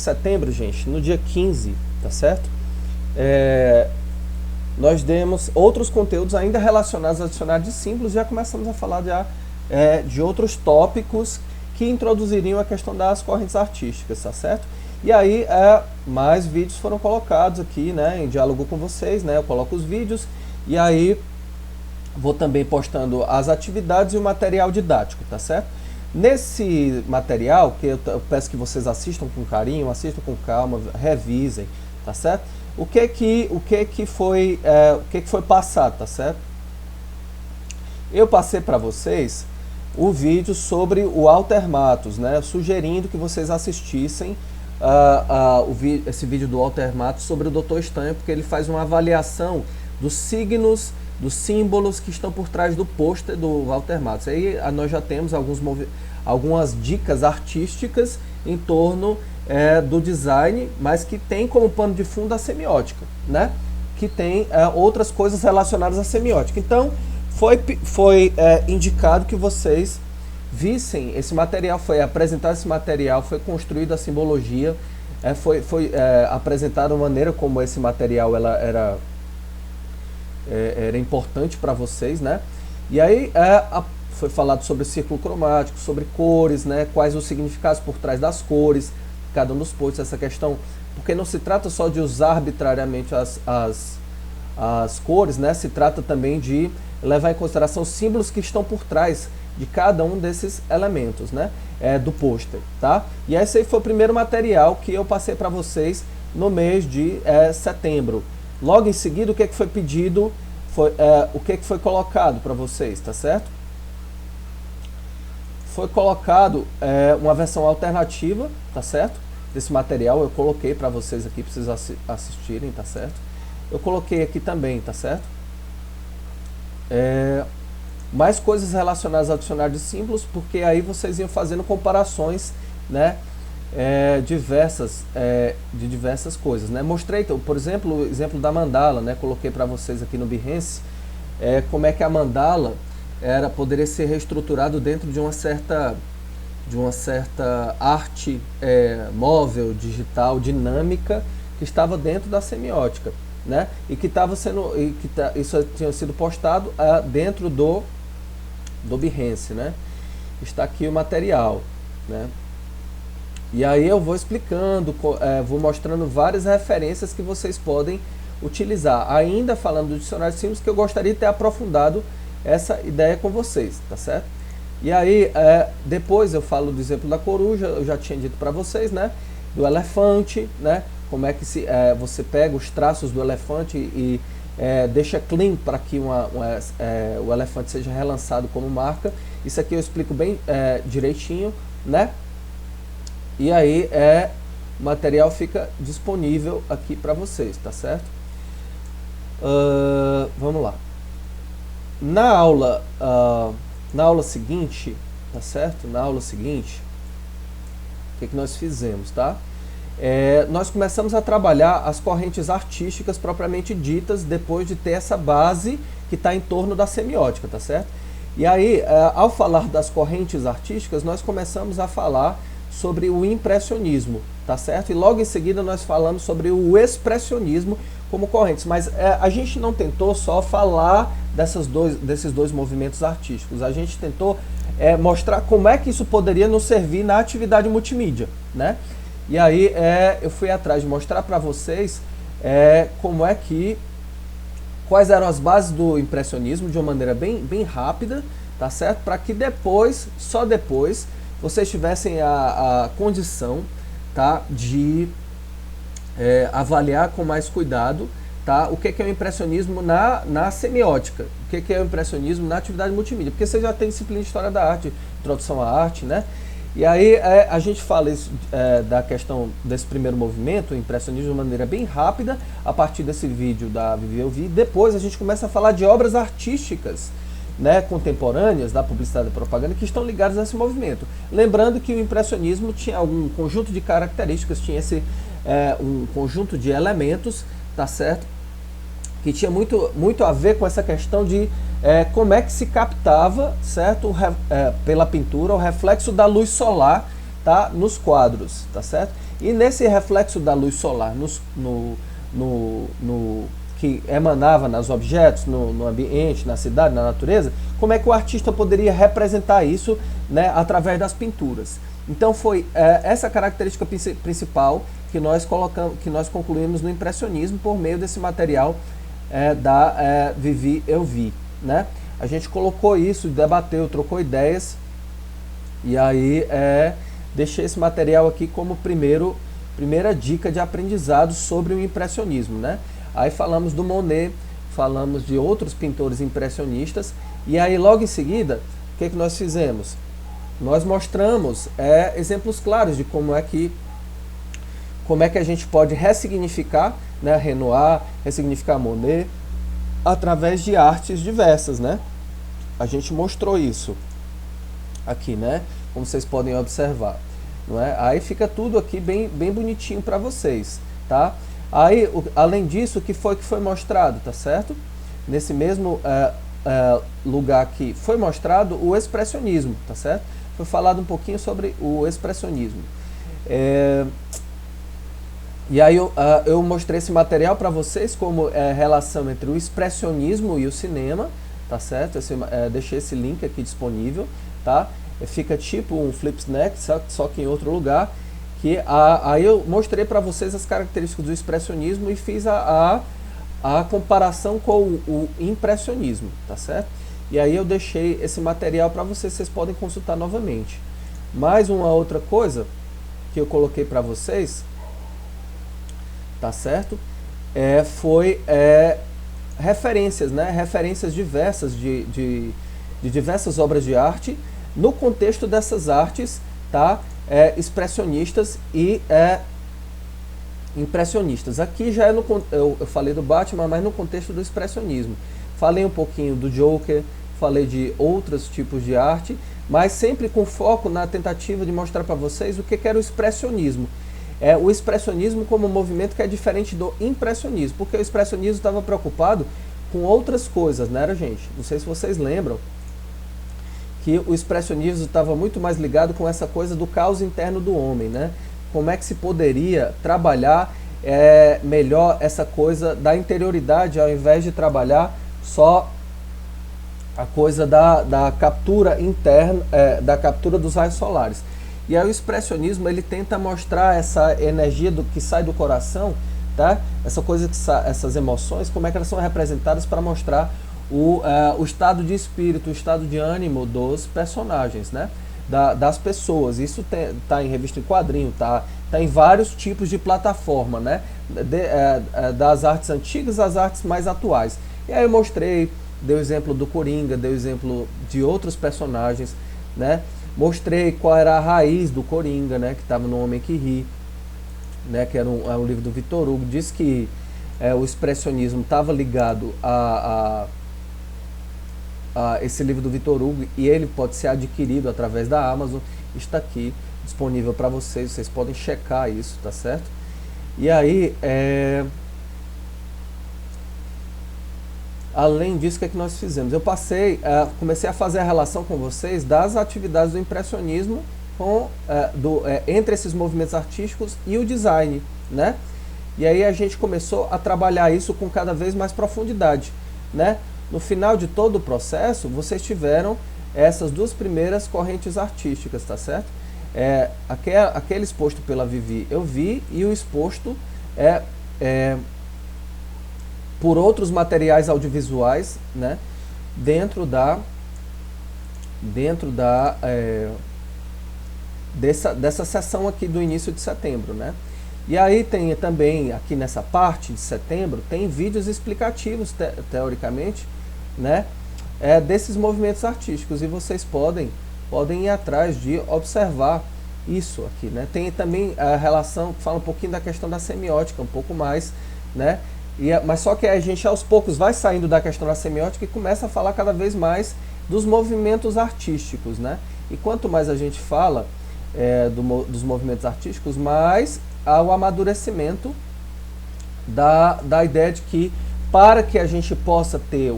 setembro, gente, no dia 15, tá certo? Nós demos outros conteúdos ainda relacionados ao dicionário de símbolos, já começamos a falar de outros tópicos que introduziriam a questão das correntes artísticas, tá certo? E aí, mais vídeos foram colocados aqui, né, em diálogo com vocês, né, eu coloco os vídeos, e aí vou também postando as atividades e o material didático, tá certo? Nesse material, que eu peço que vocês assistam com carinho, assistam com calma, revisem, tá certo? O que foi passado, tá certo? Eu passei para vocês o vídeo sobre o Altermatus, né? Sugerindo que vocês assistissem esse vídeo do Altermatus sobre o Dr. Estanho, porque ele faz uma avaliação dos signos, dos símbolos que estão por trás do pôster do Altermatus. Aí nós já temos algumas dicas artísticas em torno do design, mas que tem como pano de fundo a semiótica, né? Que tem outras coisas relacionadas à semiótica. Então, foi indicado que vocês vissem esse material, foi apresentado esse material, foi construída a simbologia, foi apresentada a maneira como esse material era importante para vocês, né? E aí foi falado sobre o círculo cromático, sobre cores, né? Quais os significados por trás das cores, cada um dos posts, essa questão, porque não se trata só de usar arbitrariamente as cores, né? Se trata também de levar em consideração símbolos que estão por trás de cada um desses elementos, né? Do pôster, tá? E esse aí foi o primeiro material que eu passei para vocês no mês de setembro. Logo em seguida, o que foi pedido, o que foi colocado para vocês, tá certo? Foi colocado uma versão alternativa, tá certo? Desse material, eu coloquei para vocês aqui, para vocês assistirem, tá certo? Eu coloquei aqui também, tá certo? Mais coisas relacionadas ao dicionário de símbolos, porque aí vocês iam fazendo comparações, né? De diversas coisas, né? Mostrei, por exemplo, o exemplo da mandala, né? Coloquei para vocês aqui no Behance, como é que a mandala poderia ser reestruturado dentro de uma certa arte móvel, digital, dinâmica, que estava dentro da semiótica, né? E que isso tinha sido postado dentro do Behance, né? Está aqui o material, né? E aí eu vou explicando, vou mostrando várias referências que vocês podem utilizar. Ainda falando do dicionário de símbolos, que eu gostaria de ter aprofundado essa ideia com vocês, tá certo? E aí, depois eu falo do exemplo da coruja, eu já tinha dito para vocês, né? Do elefante, né? Como é que você pega os traços do elefante e deixa clean para que o elefante seja relançado como marca. Isso aqui eu explico bem direitinho, né? E aí o material fica disponível aqui para vocês, tá certo? Vamos lá. Na aula seguinte, tá certo? Na aula seguinte, o que nós fizemos, tá? Nós começamos a trabalhar as correntes artísticas propriamente ditas, depois de ter essa base que está em torno da semiótica, tá certo? E aí, ao falar das correntes artísticas, nós começamos a falar sobre o impressionismo, tá certo? E logo em seguida nós falamos sobre o expressionismo como correntes, mas a gente não tentou só falar desses dois movimentos artísticos, a gente tentou mostrar como é que isso poderia nos servir na atividade multimídia, né? E aí eu fui atrás de mostrar para vocês quais eram as bases do impressionismo de uma maneira bem rápida, tá certo? Para que só depois, vocês tivessem a condição, tá, de avaliar com mais cuidado, tá, o que é o impressionismo na semiótica, o que é o impressionismo na atividade multimídia, porque você já tem disciplina de História da Arte, Introdução à Arte, né? E aí a gente fala isso, da questão desse primeiro movimento, o impressionismo de uma maneira bem rápida, a partir desse vídeo da Vivi Eu Vi. Depois a gente começa a falar de obras artísticas, né, contemporâneas da publicidade e propaganda que estão ligadas a esse movimento. Lembrando que o impressionismo tinha um conjunto de características, tinha um conjunto de elementos, tá certo? Que tinha muito a ver com essa questão de como é que se captava, certo? Pela pintura, o reflexo da luz solar tá nos quadros, tá certo? E nesse reflexo da luz solar que emanava nos objetos, no ambiente, na cidade, na natureza, como é que o artista poderia representar isso, né, através das pinturas? Então foi essa característica principal que nós concluímos no impressionismo por meio desse material da Vivi Eu Vi, né? A gente colocou isso, debateu, trocou ideias, e aí deixei esse material aqui como primeira dica de aprendizado sobre o impressionismo, né? Aí falamos do Monet, falamos de outros pintores impressionistas, e aí logo em seguida, o que nós fizemos? Nós mostramos exemplos claros de como é que a gente pode ressignificar, né, Renoir, ressignificar Monet, através de artes diversas, né? A gente mostrou isso aqui, né? Como vocês podem observar, não é? Aí fica tudo aqui bem bonitinho para vocês, tá? Aí, além disso, o que foi mostrado, tá certo? Nesse mesmo lugar aqui foi mostrado o expressionismo, tá certo? Foi falado um pouquinho sobre o expressionismo. E aí eu mostrei esse material para vocês como relação entre o expressionismo e o cinema, tá certo? Deixei esse link aqui disponível, tá? Fica tipo um flip snack, só que em outro lugar. Aí eu mostrei para vocês as características do expressionismo e fiz a comparação com o impressionismo, tá certo? E aí eu deixei esse material para vocês podem consultar novamente. Mais uma outra coisa que eu coloquei para vocês, tá certo? Foi referências, né? Referências diversas de diversas obras de arte no contexto dessas artes, tá? Expressionistas e impressionistas. Aqui já eu falei do Batman, mas no contexto do expressionismo. Falei um pouquinho do Joker, falei de outros tipos de arte, mas sempre com foco na tentativa de mostrar para vocês o que era o expressionismo. O expressionismo como um movimento que é diferente do impressionismo, porque o expressionismo estava preocupado com outras coisas, não era, gente? Não sei se vocês lembram que o expressionismo estava muito mais ligado com essa coisa do caos interno do homem, né? Como é que se poderia trabalhar melhor essa coisa da interioridade, ao invés de trabalhar só a coisa da captura interna, da captura dos raios solares. E aí o expressionismo ele tenta mostrar essa energia que sai do coração, tá? Essa coisa essas emoções, como é que elas são representadas para mostrar o estado de espírito, o estado de ânimo dos personagens, né? Das pessoas. Isso tá em revista em quadrinho, tá em vários tipos de plataforma, né? Das artes antigas às artes mais atuais. E aí eu mostrei, dei o exemplo do Coringa, dei o exemplo de outros personagens, né? Mostrei qual era a raiz do Coringa, né? Que estava no Homem que Ri, né? Que era um livro do Victor Hugo. Diz que o expressionismo estava ligado a esse livro do Victor Hugo, e ele pode ser adquirido através da Amazon. Está aqui disponível para vocês podem checar isso, tá certo? E aí, além disso, o que nós fizemos? Eu comecei a fazer a relação com vocês das atividades do impressionismo entre esses movimentos artísticos e o design, né? E aí a gente começou a trabalhar isso com cada vez mais profundidade, né? No final de todo o processo, vocês tiveram essas duas primeiras correntes artísticas, tá certo? Aquele exposto pela Vivi Eu Vi, e o exposto por outros materiais audiovisuais, né? Dentro dessa sessão aqui do início de setembro, né? E aí tem também, aqui nessa parte de setembro, tem vídeos explicativos, teoricamente, né, desses movimentos artísticos, e vocês podem ir atrás de observar isso aqui, né? Tem também a relação, fala um pouquinho da questão da semiótica, um pouco mais, né? Mas só que a gente aos poucos vai saindo da questão da semiótica e começa a falar cada vez mais dos movimentos artísticos, né? E quanto mais a gente fala dos movimentos artísticos, mais há o amadurecimento da ideia de que, para que a gente possa ter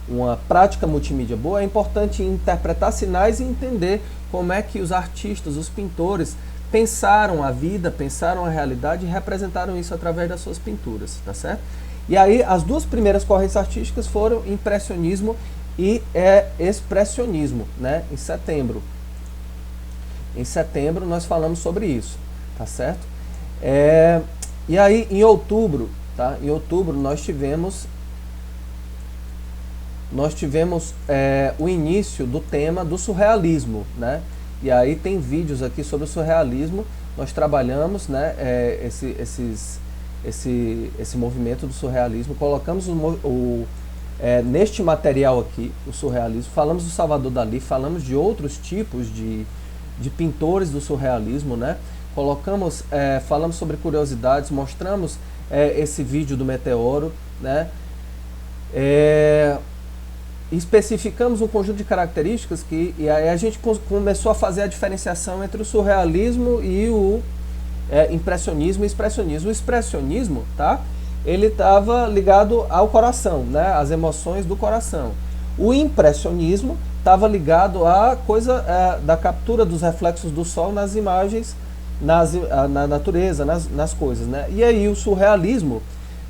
uma prática multimídia boa, é importante interpretar sinais e entender como é que os artistas, os pintores, pensaram a vida, pensaram a realidade e representaram isso através das suas pinturas, tá certo? E aí as duas primeiras correntes artísticas foram impressionismo e expressionismo, né? Em setembro. Em setembro nós falamos sobre isso, tá certo? E aí em outubro, tá? Em outubro nós tivemos o início do tema do surrealismo, né? E aí tem vídeos aqui sobre o surrealismo. Nós trabalhamos, né, esse movimento do surrealismo, colocamos neste material aqui, o surrealismo, falamos do Salvador Dalí, falamos de outros tipos de pintores do surrealismo, né? Falamos sobre curiosidades, mostramos esse vídeo do meteoro, né? Especificamos um conjunto de características e aí a gente começou a fazer a diferenciação entre o surrealismo e o impressionismo e expressionismo. O expressionismo, tá? Ele estava ligado ao coração, né? Às emoções do coração. O impressionismo estava ligado à coisa da captura dos reflexos do sol nas imagens, na natureza, nas coisas, né? E aí o surrealismo,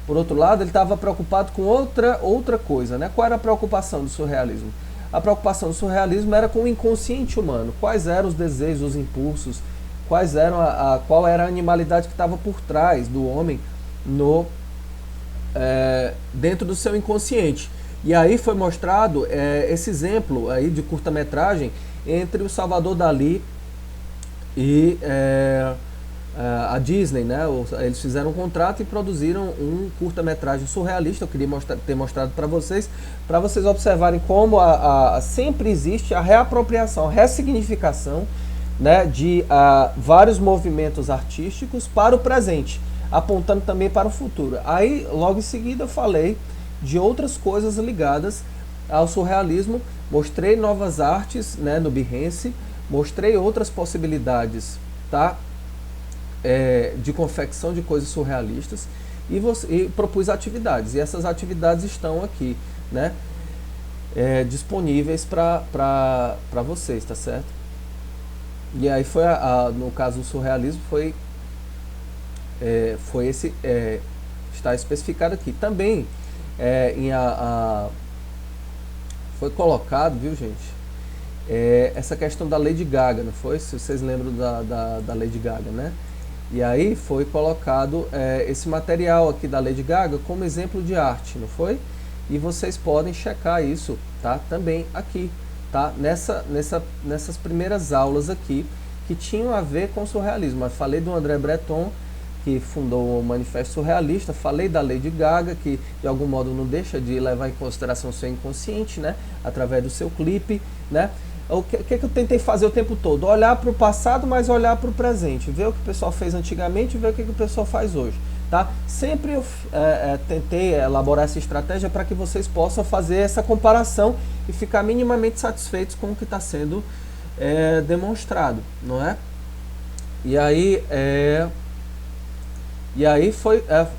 por outro lado, ele estava preocupado com outra coisa, né? Qual era a preocupação do surrealismo? A preocupação do surrealismo era com o inconsciente humano. Quais eram os desejos, os impulsos, qual era a animalidade que estava por trás do homem dentro do seu inconsciente. E aí foi mostrado esse exemplo aí de curta-metragem entre o Salvador Dalí e a Disney, né? Eles fizeram um contrato e produziram um curta-metragem surrealista. Eu queria ter mostrado para vocês observarem como sempre existe a reapropriação, a ressignificação, né, de vários movimentos artísticos para o presente, apontando também para o futuro. Aí, logo em seguida, eu falei de outras coisas ligadas ao surrealismo, mostrei novas artes, né, no Behance, mostrei outras possibilidades, tá? De confecção de coisas surrealistas e propus atividades, e essas atividades estão aqui, né, disponíveis para vocês, tá certo? E aí foi no caso do surrealismo foi esse está especificado aqui também. Foi colocado, viu, gente, essa questão da Lady Gaga, não foi? Se vocês lembram da Lady Gaga, né? E aí foi colocado esse material aqui da Lady Gaga como exemplo de arte, não foi? E vocês podem checar isso, tá? Também aqui, tá? Nessas primeiras aulas aqui, que tinham a ver com surrealismo. Eu falei do André Breton, que fundou o Manifesto Surrealista, falei da Lady Gaga, que de algum modo não deixa de levar em consideração o seu inconsciente, né? Através do seu clipe, né? O que eu tentei fazer o tempo todo? Olhar para o passado, mas olhar para o presente. Ver o que o pessoal fez antigamente e ver o que o pessoal faz hoje. Tá? Sempre eu tentei elaborar essa estratégia para que vocês possam fazer essa comparação e ficar minimamente satisfeitos com o que está sendo demonstrado, não é? E aí,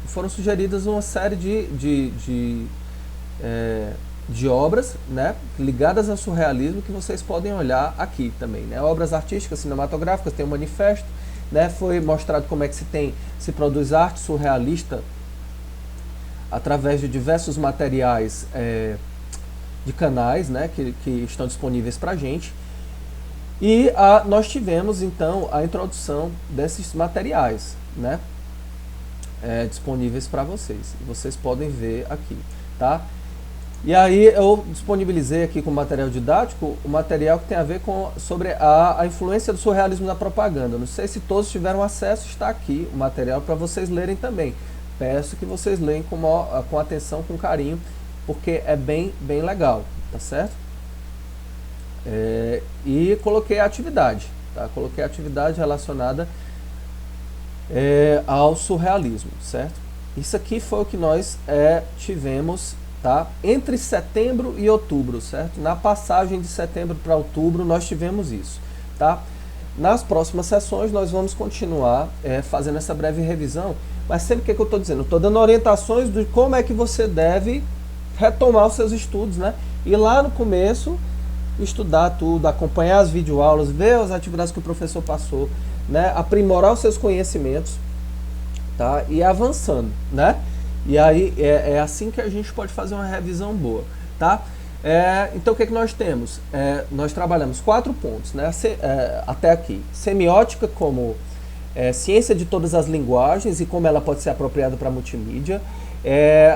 foram sugeridas uma série de obras, né, ligadas ao surrealismo, que vocês podem olhar aqui também, né? Obras artísticas, cinematográficas, tem um manifesto, né? Foi mostrado como é que se produz arte surrealista através de diversos materiais de canais, né, que estão disponíveis para a gente. E nós tivemos então a introdução desses materiais, né, disponíveis para vocês. Vocês podem ver aqui, tá? E aí eu disponibilizei aqui com material didático o material que tem a ver sobre a influência do surrealismo na propaganda. Não sei se todos tiveram acesso, está aqui o material para vocês lerem também. Peço que vocês leiam com atenção, com carinho, porque é bem legal, tá certo? E coloquei a atividade, tá? Coloquei a atividade relacionada ao surrealismo, certo? Isso aqui foi o que nós tivemos, tá? Entre setembro e outubro, certo? Na passagem de setembro para outubro nós tivemos isso, tá? Nas próximas sessões nós vamos continuar fazendo essa breve revisão, mas sempre que eu estou dizendo? Eu estou dando orientações de como é que você deve retomar os seus estudos, né? E lá no começo estudar tudo, acompanhar as videoaulas, ver as atividades que o professor passou, né? Aprimorar os seus conhecimentos, tá? E avançando, né? E aí é assim que a gente pode fazer uma revisão boa, tá? Então o que nós temos? Nós trabalhamos 4 pontos, né? Até aqui. Semiótica como ciência de todas as linguagens e como ela pode ser apropriada para multimídia.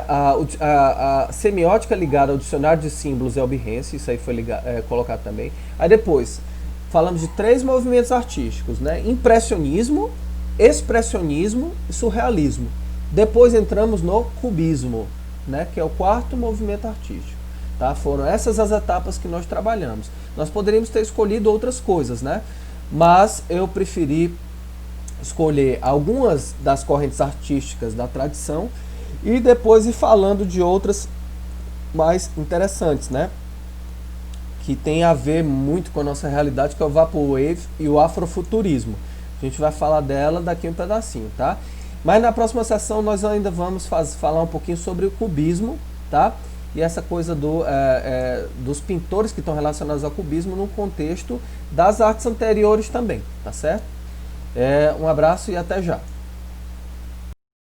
A semiótica ligada ao dicionário de símbolos e ao Behance, isso aí foi colocado também. Aí depois, falamos de 3 movimentos artísticos, né? Impressionismo, expressionismo e surrealismo. Depois entramos no cubismo, né? Que é o 4º movimento artístico. Tá? Foram essas as etapas que nós trabalhamos. Nós poderíamos ter escolhido outras coisas, né? Mas eu preferi escolher algumas das correntes artísticas da tradição e depois ir falando de outras mais interessantes, né? Que tem a ver muito com a nossa realidade, que é o Vaporwave e o Afrofuturismo. A gente vai falar dela daqui um pedacinho, tá? Mas na próxima sessão nós ainda vamos falar um pouquinho sobre o cubismo, tá? E essa coisa dos pintores que estão relacionados ao cubismo no contexto das artes anteriores também, tá certo? Um abraço e até já.